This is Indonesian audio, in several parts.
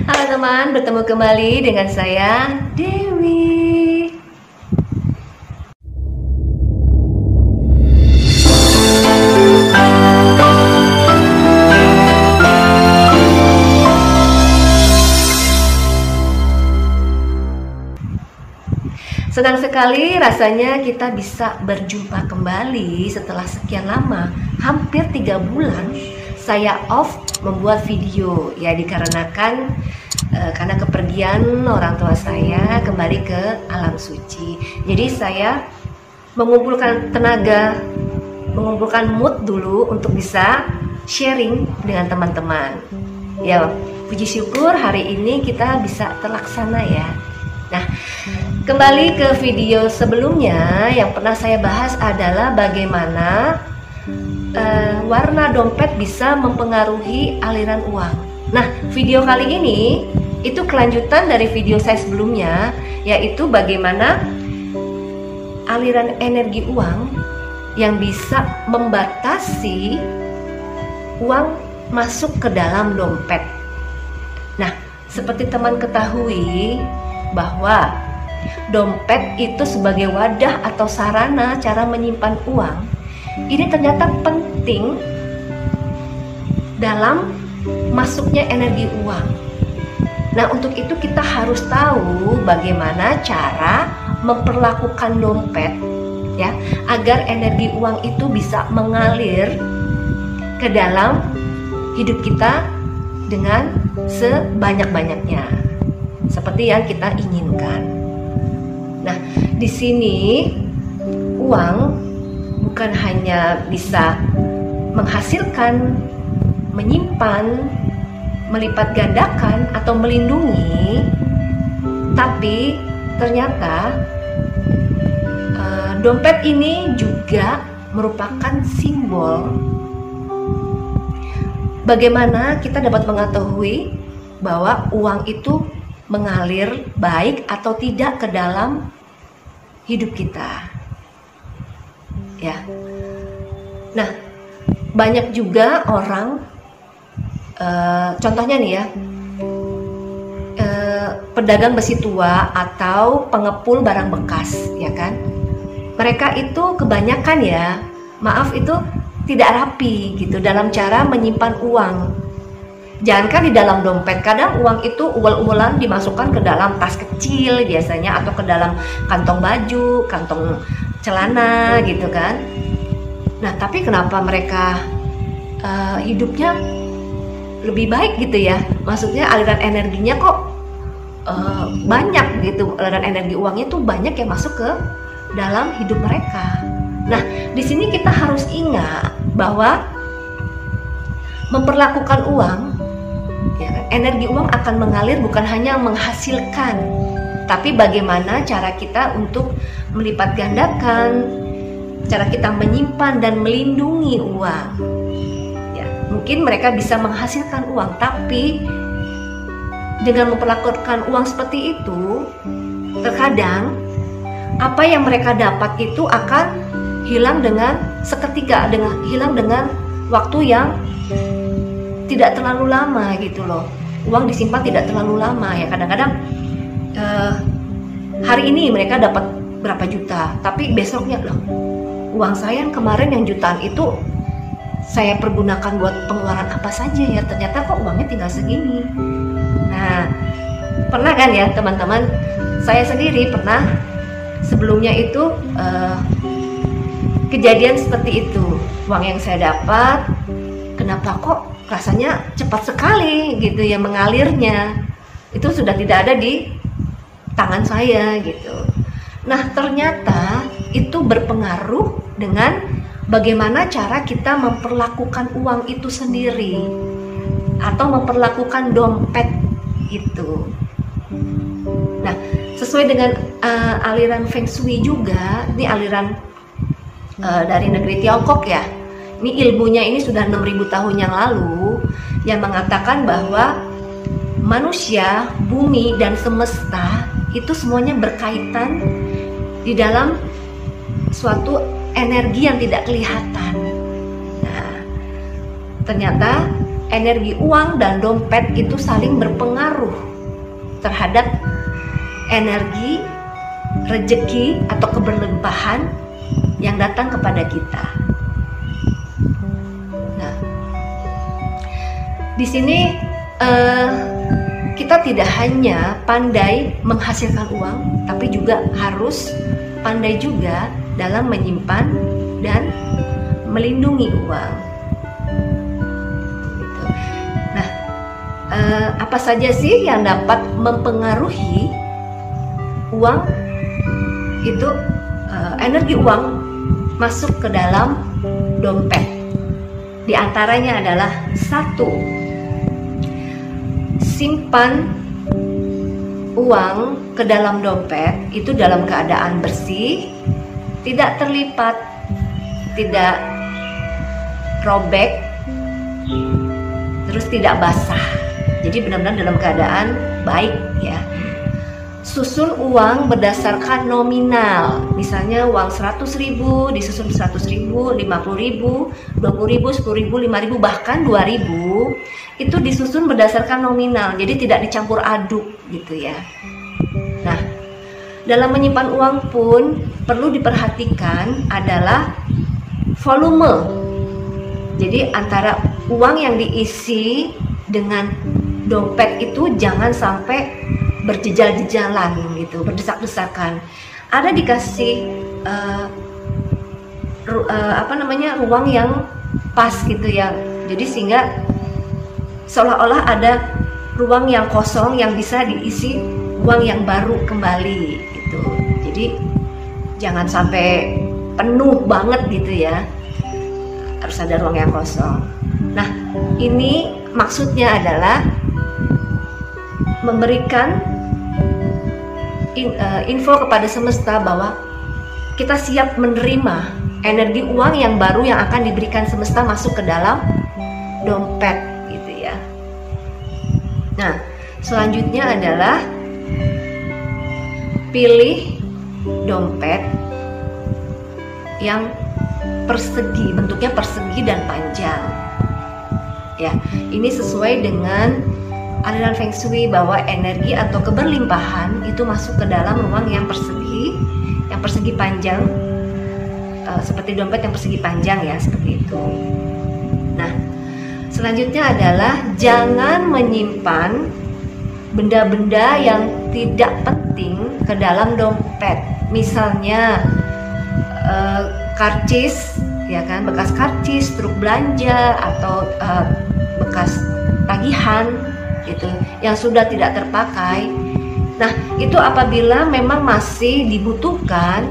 Halo teman, bertemu kembali dengan saya Dewi. Senang sekali rasanya kita bisa berjumpa kembali setelah sekian lama, hampir 3 bulan saya off membuat video ya, dikarenakan karena kepergian orang tua saya kembali ke alam suci. Jadi saya mengumpulkan tenaga, mengumpulkan mood dulu untuk bisa sharing dengan teman-teman. Ya, puji syukur hari ini kita bisa terlaksana ya. Nah, kembali ke video sebelumnya yang pernah saya bahas adalah bagaimana warna dompet bisa mempengaruhi aliran uang. Nah, video kali ini itu kelanjutan dari video saya sebelumnya, yaitu bagaimana aliran energi uang yang bisa membatasi uang masuk ke dalam dompet. Nah, seperti teman ketahui bahwa dompet itu sebagai wadah atau sarana cara menyimpan uang, ini ternyata penting dalam masuknya energi uang. Nah, untuk itu kita harus tahu bagaimana cara memperlakukan dompet ya, agar energi uang itu bisa mengalir ke dalam hidup kita dengan sebanyak-banyaknya seperti yang kita inginkan. Nah, di sini uang bukan hanya bisa menghasilkan, menyimpan, melipat gandakan atau melindungi, tapi ternyata dompet ini juga merupakan simbol bagaimana kita dapat mengetahui bahwa uang itu mengalir baik atau tidak ke dalam hidup kita ya. Nah, banyak juga orang contohnya nih ya, pedagang besi tua atau pengepul barang bekas ya kan, mereka itu kebanyakan ya, maaf, itu tidak rapi gitu dalam cara menyimpan uang. Jangankan di dalam dompet, kadang uang itu uwel-uwelan dimasukkan ke dalam tas kecil biasanya, atau ke dalam kantong baju, kantong celana gitu kan. Nah, tapi kenapa mereka hidupnya lebih baik gitu ya? Maksudnya aliran energinya kok banyak gitu, aliran energi uangnya tuh banyak yang masuk ke dalam hidup mereka. Nah, di sini kita harus ingat bahwa memperlakukan uang ya, energi uang akan mengalir bukan hanya menghasilkan, tapi bagaimana cara kita untuk melipat gandakan, cara kita menyimpan dan melindungi uang. Ya, mungkin mereka bisa menghasilkan uang, tapi dengan memperlakukan uang seperti itu, terkadang apa yang mereka dapat itu akan hilang dengan seketika, hilang dengan waktu yang tidak terlalu lama gitu loh. Uang disimpan tidak terlalu lama ya. Kadang-kadang hari ini mereka dapat berapa juta, tapi besoknya loh, uang saya yang kemarin yang jutaan itu saya pergunakan buat pengeluaran apa saja ya, ternyata kok uangnya tinggal segini. Nah, pernah kan ya teman-teman, saya sendiri pernah sebelumnya itu kejadian seperti itu. Uang yang saya dapat, kenapa kok rasanya cepat sekali gitu ya mengalirnya, itu sudah tidak ada di tangan saya gitu. Nah, ternyata itu berpengaruh dengan bagaimana cara kita memperlakukan uang itu sendiri atau memperlakukan dompet itu. Nah, sesuai dengan aliran Feng Shui juga, ini aliran dari negeri Tiongkok ya. Ini ilmunya ini sudah 6.000 tahun yang lalu, yang mengatakan bahwa manusia, bumi, dan semesta itu semuanya berkaitan di dalam suatu energi yang tidak kelihatan. Nah, ternyata energi uang dan dompet itu saling berpengaruh terhadap energi rezeki atau keberlimpahan yang datang kepada kita. Nah, di sini kita tidak hanya pandai menghasilkan uang, tapi juga harus pandai juga dalam menyimpan dan melindungi uang. Gitu. Nah, apa saja sih yang dapat mempengaruhi uang itu, energi uang masuk ke dalam dompet? Di antaranya adalah 1, simpan uang ke dalam dompet itu dalam keadaan bersih, tidak terlipat, tidak robek, terus tidak basah. Jadi benar-benar dalam keadaan baik ya. Susun uang berdasarkan nominal. Misalnya uang 100.000 disusun 100.000, 50.000, 20.000, 10.000, 5.000, bahkan 2.000. Itu disusun berdasarkan nominal. Jadi tidak dicampur aduk gitu ya. Nah, dalam menyimpan uang pun perlu diperhatikan adalah volume. Jadi antara uang yang diisi dengan dompet itu jangan sampai berjejal-jejalan gitu, berdesak-desakan. Ada dikasih ruang yang pas gitu ya. Jadi sehingga seolah-olah ada ruang yang kosong yang bisa diisi uang yang baru kembali gitu. Jadi jangan sampai penuh banget gitu ya. Harus ada ruang yang kosong. Nah, ini maksudnya adalah memberikan info kepada semesta bahwa kita siap menerima energi uang yang baru yang akan diberikan semesta masuk ke dalam dompet gitu ya. Nah, selanjutnya adalah pilih dompet yang persegi, bentuknya persegi dan panjang. Ya, ini sesuai dengan aliran Feng Shui bahwa energi atau keberlimpahan itu masuk ke dalam ruang yang persegi panjang, seperti dompet yang persegi panjang ya, seperti itu. Nah, selanjutnya adalah jangan menyimpan benda-benda yang tidak penting ke dalam dompet. Misalnya karcis, ya kan, bekas karcis, truk belanja atau bekas tagihan gitu yang sudah tidak terpakai. Nah, itu apabila memang masih dibutuhkan,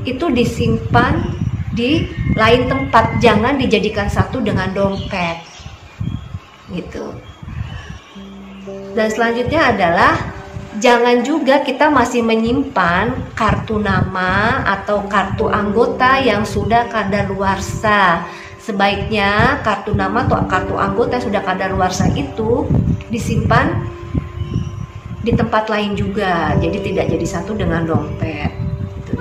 itu disimpan di lain tempat, jangan dijadikan satu dengan dompet gitu. Dan selanjutnya adalah jangan juga kita masih menyimpan kartu nama atau kartu anggota yang sudah kadaluarsa. Sebaiknya kartu nama atau kartu anggota yang sudah kadaluarsa itu disimpan di tempat lain juga, jadi tidak jadi satu dengan dompet.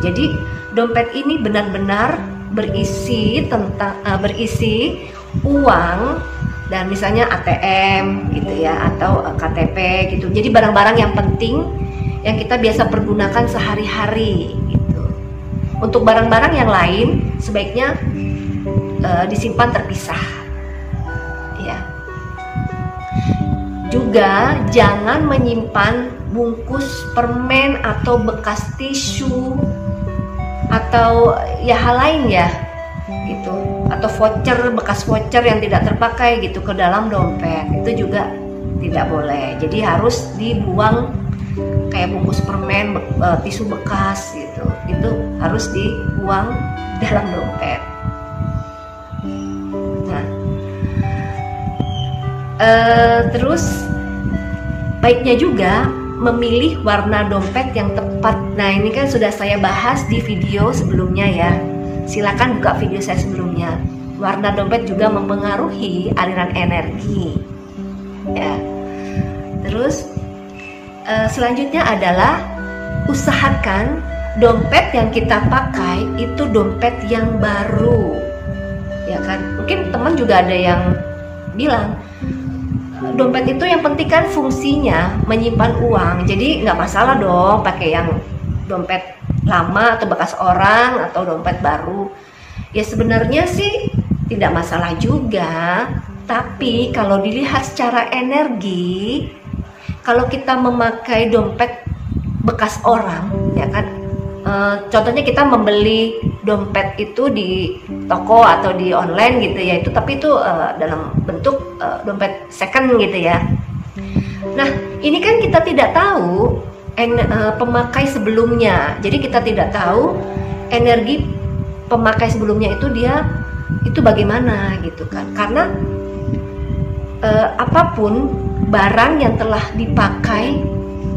Jadi dompet ini benar-benar berisi uang dan misalnya ATM gitu ya, atau KTP gitu. Jadi barang-barang yang penting yang kita biasa pergunakan sehari-hari gitu. Untuk barang-barang yang lain sebaiknya disimpan terpisah ya. Juga jangan menyimpan bungkus permen atau bekas tisu atau ya hal lain ya gitu, atau voucher, bekas voucher yang tidak terpakai gitu ke dalam dompet, itu juga tidak boleh. Jadi harus dibuang, kayak bungkus permen, tisu bekas gitu, itu harus dibuang dalam dompet. Nah, terus baiknya juga memilih warna dompet yang tepat. Nah, ini kan sudah saya bahas di video sebelumnya ya. Silakan buka video saya sebelumnya. Warna dompet juga mempengaruhi aliran energi. Ya. Terus selanjutnya adalah usahakan dompet yang kita pakai itu dompet yang baru. Ya kan? Mungkin teman juga ada yang bilang, dompet itu yang penting kan fungsinya menyimpan uang, jadi nggak masalah dong pakai yang dompet lama atau bekas orang atau dompet baru. Ya sebenarnya sih tidak masalah juga, tapi kalau dilihat secara energi, kalau kita memakai dompet bekas orang, ya kan, contohnya kita membeli dompet itu di toko atau di online gitu ya, itu tapi itu dalam bentuk dompet second gitu ya. Nah ini kan kita tidak tahu pemakai sebelumnya, jadi kita tidak tahu energi pemakai sebelumnya itu bagaimana gitu kan, karena apapun barang yang telah dipakai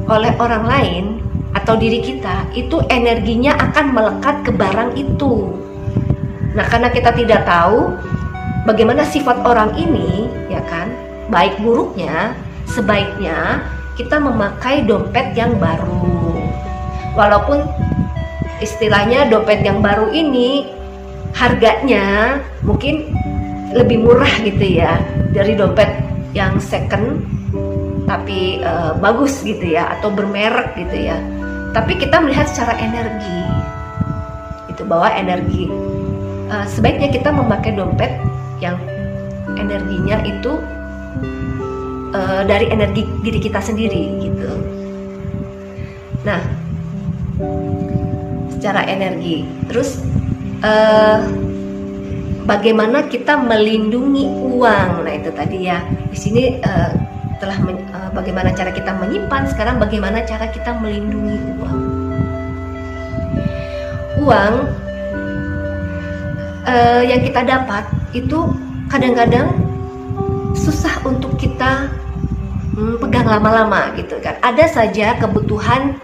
oleh orang lain atau diri kita, itu energinya akan melekat ke barang itu. Nah karena kita tidak tahu bagaimana sifat orang ini, ya kan, baik buruknya, sebaiknya kita memakai dompet yang baru. Walaupun istilahnya dompet yang baru ini harganya mungkin lebih murah gitu ya dari dompet yang second tapi bagus gitu ya, atau bermerek gitu ya. Tapi kita melihat secara energi, itu bahwa energi sebaiknya kita memakai dompet yang energinya itu dari energi diri kita sendiri gitu. Nah, secara energi, terus bagaimana kita melindungi uang? Nah itu tadi ya. Di sini telah bagaimana cara kita menyimpan, sekarang bagaimana cara kita melindungi uang. Uang yang kita dapat itu kadang-kadang susah untuk kita pegang lama-lama gitu kan. Ada saja kebutuhan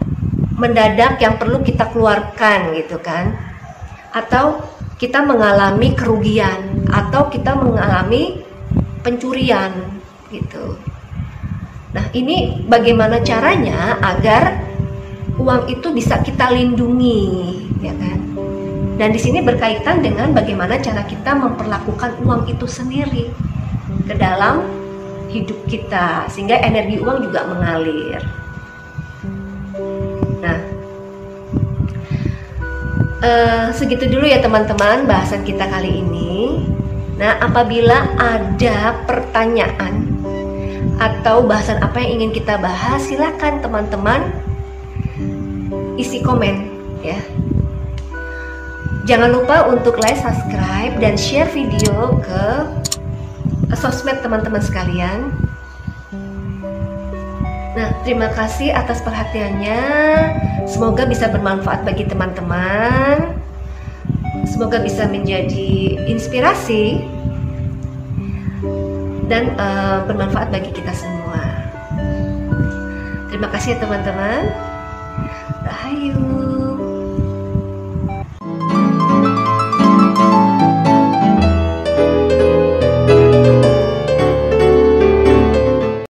mendadak yang perlu kita keluarkan gitu kan, atau kita mengalami kerugian, atau kita mengalami pencurian gitu. Nah ini bagaimana caranya agar uang itu bisa kita lindungi, ya kan? Dan di sini berkaitan dengan bagaimana cara kita memperlakukan uang itu sendiri ke dalam hidup kita, sehingga energi uang juga mengalir. Nah, segitu dulu ya teman-teman bahasan kita kali ini. Nah, apabila ada pertanyaan atau bahasan apa yang ingin kita bahas, silakan teman-teman isi komen ya. Jangan lupa untuk like, subscribe, dan share video ke sosmed teman-teman sekalian. Nah, terima kasih atas perhatiannya. Semoga bisa bermanfaat bagi teman-teman. Semoga bisa menjadi inspirasi dan bermanfaat bagi kita semua. Terima kasih ya teman-teman. Rahayu.